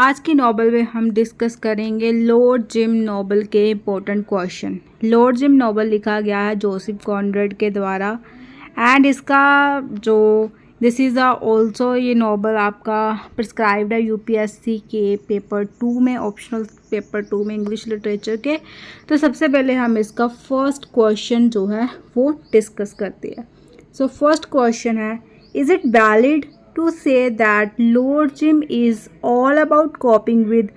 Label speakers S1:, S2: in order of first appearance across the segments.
S1: आज की नॉवल में हम डिस्कस करेंगे लॉर्ड जिम नॉवल के important question. Lord Jim novel लिखा गया है जोसेफ कॉनरेड के द्वारा एंड इसका जो दिस इज़ ऑल्सो ये नॉवल आपका प्रिस्क्राइब्ड है यूपीएससी के पेपर 2 में, ऑप्शनल पेपर 2 में इंग्लिश लिटरेचर के। तो सबसे पहले हम इसका फर्स्ट क्वेश्चन जो है वो डिस्कस करते हैं। सो फर्स्ट क्वेश्चन है, is it valid to say that Lord Jim is all about coping with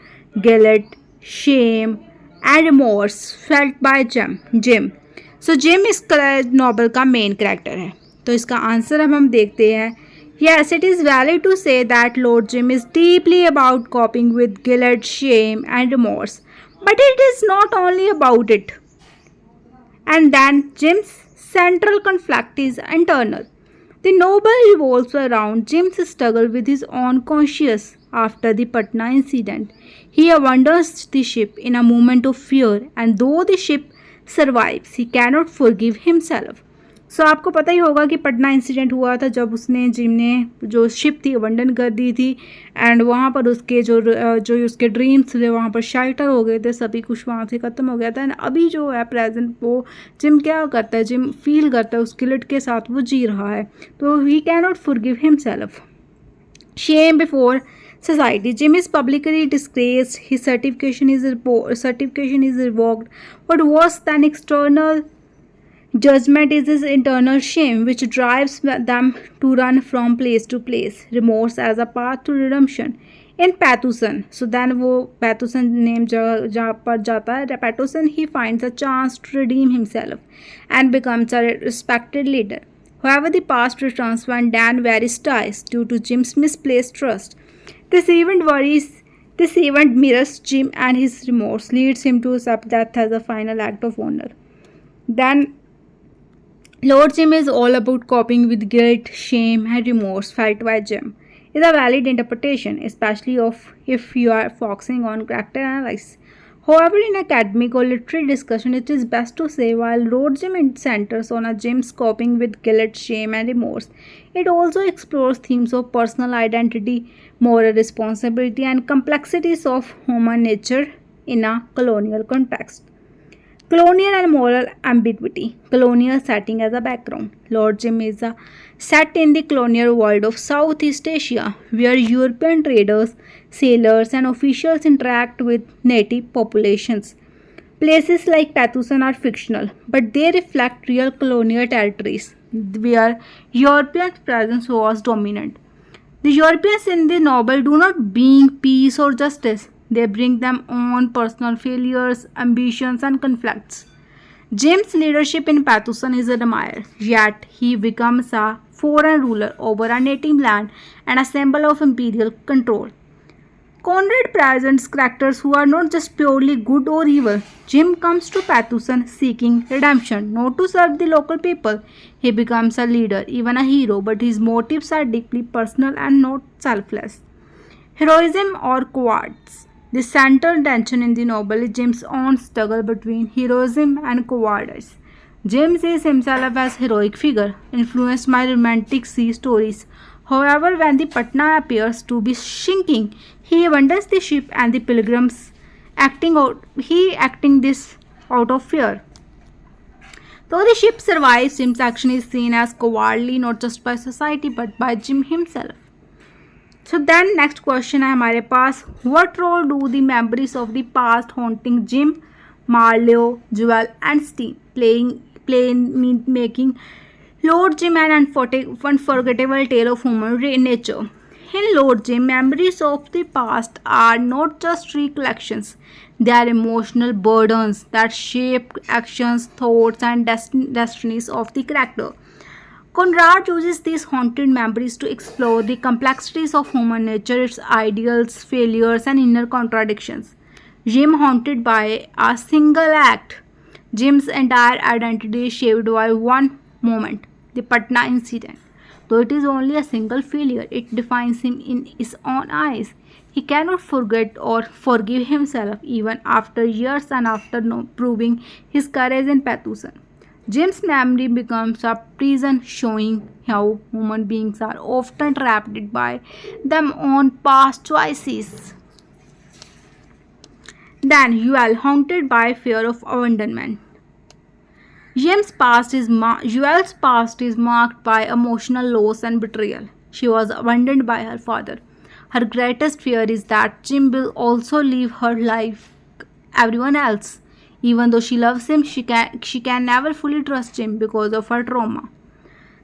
S1: guilt, shame and remorse felt by Jim. So Jim इस नॉवल का मेन कैरेक्टर है। तो इसका आंसर हम देखते हैं। Yes, it is valid to say that Lord Jim is deeply about coping with guilt, shame and remorse. But it is not only about it. And then Jim's central conflict is internal. The novel revolves around Jim's struggle with his own conscience after the Patna incident. He abandons the ship in a moment of fear, and though the ship survives, he cannot forgive himself. So आपको पता ही होगा कि Patna incident हुआ था जब उसने gym ने जो शिप थी अबंडन कर दी थी एंड वहाँ पर उसके जो उसके ड्रीम्स थे वहाँ पर शाइटर हो गए थे, सभी कुछ वहाँ से ख़त्म हो गया था। एंड अभी जो है प्रेजेंट वो जिम क्या करता है, जिम फील करता है उस गिल्ट के साथ वो जी रहा है। तो he can not forgive himself. Shame before society. Jim is publicly disgraced. His certification is revoked. What worse than external judgment is his internal shame, which drives them to run from place to place. Remorse as a path to redemption. In Pathusan, so then वो Pathusan name जहाँ पर जाता है, Pathusan he finds a chance to redeem himself and becomes a respected leader. However, the past returns when Dan Varys dies due to Jim's misplaced trust. This event mirrors Jim and his remorse leads him to accept death as a final act of honor. Then Lord Jim is all about coping with guilt, shame and remorse felt by Jim. Is a valid interpretation, especially if you are focusing on character analysis. However, in academic or literary discussion, it is best to say while Lord Jim centers on Jim's coping with guilt, shame and remorse, it also explores themes of personal identity, moral responsibility and complexities of human nature in a colonial context. Colonial and moral ambiguity. Colonial setting as a background. Lord Jim is set in the colonial world of Southeast Asia, where European traders, sailors, and officials interact with native populations. Places like Pathusan are fictional, but they reflect real colonial territories where European presence was dominant. The Europeans in the novel do not bring peace or justice. They bring them own personal failures, ambitions, and conflicts. Jim's leadership in Pathusan is admired, yet he becomes a foreign ruler over a native land and a symbol of imperial control. Conrad presents characters who are not just purely good or evil. Jim comes to Pathusan seeking redemption, not to serve the local people. He becomes a leader, even a hero, but his motives are deeply personal and not selfless. Heroism or cowardice. The central tension in the novel is Jim's own struggle between heroism and cowardice. Jim sees himself as a heroic figure, influenced by romantic sea stories. However, when the Patna appears to be sinking, he abandons the ship and the pilgrims, acting this out of fear. Though the ship survives, Jim's action is seen as cowardly not just by society but by Jim himself. So then next question है हमारे पास, what role do the memories of the past haunting Jim, Marleo, Joel and Steve play in making Lord Jim an unforgettable tale of human nature? In Lord Jim, memories of the past are not just recollections, they are emotional burdens that shape actions, thoughts and destinies of the character. Conrad uses these haunted memories to explore the complexities of human nature, its ideals, failures, and inner contradictions. Jim haunted by a single act. Jim's entire identity is shaped by one moment, the Patna incident. Though it is only a single failure, it defines him in his own eyes. He cannot forget or forgive himself even after years and after proving his courage in Pathusan. Jim's memory becomes a prison, showing how human beings are often trapped by their own past choices. Then Yuel, haunted by fear of abandonment. Yuel's past is marked by emotional loss and betrayal. She was abandoned by her father. Her greatest fear is that Jim will also live her life everyone else. Even though she loves him, she can never fully trust Jim because of her trauma.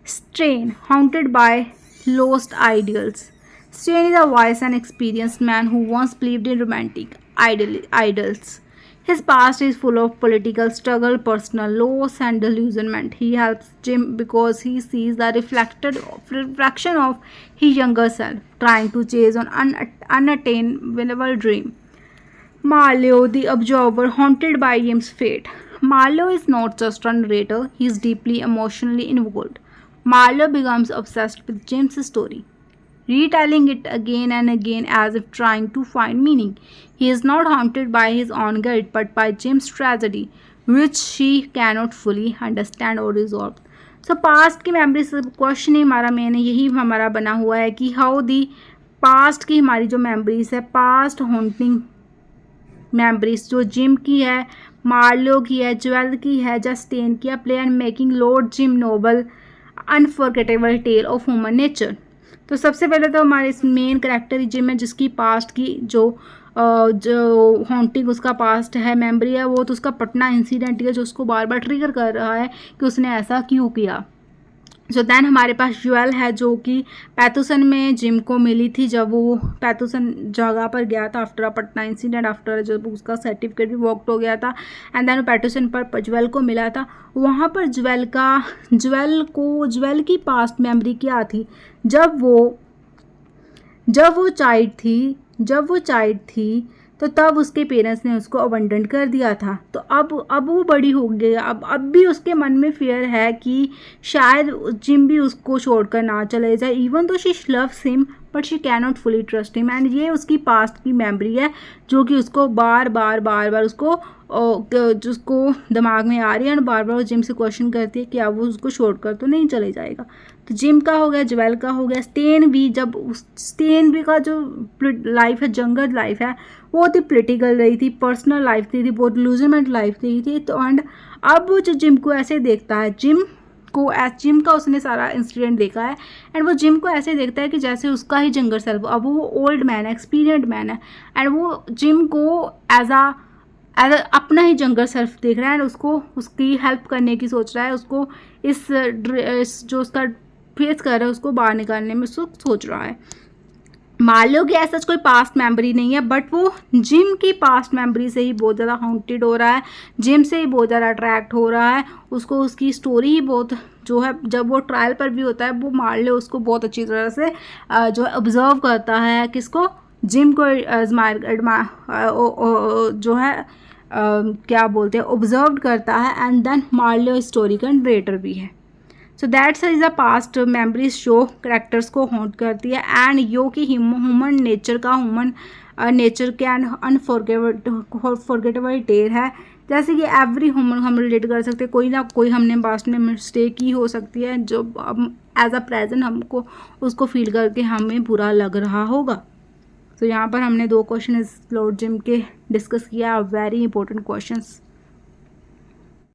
S1: Strain, haunted by lost ideals. Strain is a wise and experienced man who once believed in romantic idols. His past is full of political struggle, personal loss, and delusionment. He helps Jim because he sees the reflection of his younger self, trying to chase an unattainable dream. Marlowe, the observer, haunted by Jim's fate. Marlowe is not just a narrator, he is deeply emotionally involved. Marlowe becomes obsessed with Jim's story, retelling it again and again as if trying to find meaning. He is not haunted by his own guilt but by Jim's tragedy, which she cannot fully understand or resolve. So past की memories question ही हमारा main यही हमारा बना हुआ है कि how the past की हमारी जो मेमोरीज है, पास्ट हॉन्टिंग मेमोरीज जो जिम की है, मार्लो की है, ज्वेल की है, जस्टिन की है, play and making Lord Jim noble unforgettable tale of human nature. तो सबसे पहले तो हमारे इस मेन करेक्टर जिम है जिसकी पास्ट की जो हॉन्टिंग उसका पास्ट है, मेमोरी है, वो तो उसका पटना इंसिडेंट है जो उसको बार बार ट्रिगर कर रहा है कि उसने ऐसा क्यों किया। सो देन हमारे पास ज्वेल है जो कि पैथुसन में जिम को मिली थी जब वो पैथुसन जगह पर गया था आफ्टर पटना इंसिडेंट, आफ्टर जब उसका सर्टिफिकेट भी वॉक्ड हो गया था एंड देन पैथुसन पर ज्वेल को मिला था। वहाँ पर ज्वेल की पास्ट मेमोरी क्या थी, जब वो चाइल्ड थी तो तब उसके पेरेंट्स ने उसको अबंडन कर दिया था। तो अब वो बड़ी हो गई, अब भी उसके मन में फियर है कि शायद जिम भी उसको छोड़कर ना चले जाए, even though she loves him but she can not fully trust him. And ये उसकी पास्ट की मेमोरी है जो कि उसको बार बार उसको जिसको दिमाग में आ रही है और बार बार जिम से क्वेश्चन करती है कि अब वो उसको छोड़कर तो नहीं चले जाएगा। तो जिम का हो गया, ज्वेल का हो गया, स्टेन भी का जो लाइफ है, जंगल लाइफ है, वो थी पोलिटिकल रही थी, पर्सनल लाइफ थी, बहुत लूजमेंट लाइफ थी। तो एंड अब वो जो जिम को ऐसे देखता है, जिम का उसने सारा इंसिडेंट देखा है एंड वो जिम को ऐसे देखता है कि जैसे उसका ही जंगल सेल्फ, अब वो ओल्ड मैन है, एक्सपीरियंस्ड मैन है एंड वो जिम को एज अपना ही जंगल सेल्फ देख रहा है एंड उसको उसकी हेल्प करने की सोच रहा है, उसको इस जो उसका फेस कर रहा है उसको बाहर निकालने में सोच रहा है। मार्लो की ऐसा कोई पास्ट मेमोरी नहीं है बट वो जिम की पास्ट मेमोरी से ही बहुत ज़्यादा हाउंटेड हो रहा है, जिम से ही बहुत ज़्यादा अट्रैक्ट हो रहा है, उसको उसकी स्टोरी ही बहुत जो है, जब वो ट्रायल पर भी होता है वो मार्लो उसको बहुत अच्छी तरह से जो है ऑब्जर्व करता है, किसको, जिम को जो है क्या बोलते हैं ऑब्जर्व करता है एंड देन मार्लो स्टोरी का नरेटर भी है। So that's is a past memories show characters को हॉन्ट करती है एंड यो कि ह्यूमन नेचर के एंड अनफॉरगेटेबल टेल है। जैसे कि एवरी ह्यूमन हम रिलेट कर सकते हैं, कोई ना कोई हमने पास्ट में मिस्टेक की हो सकती है जो एज अ प्रेजेंट हमको उसको फील करके हमें बुरा लग रहा होगा। तो यहाँ पर हमने 2 क्वेश्चन लॉर्ड जिम के डिस्कस किया, वेरी इंपॉर्टेंट क्वेश्चंस।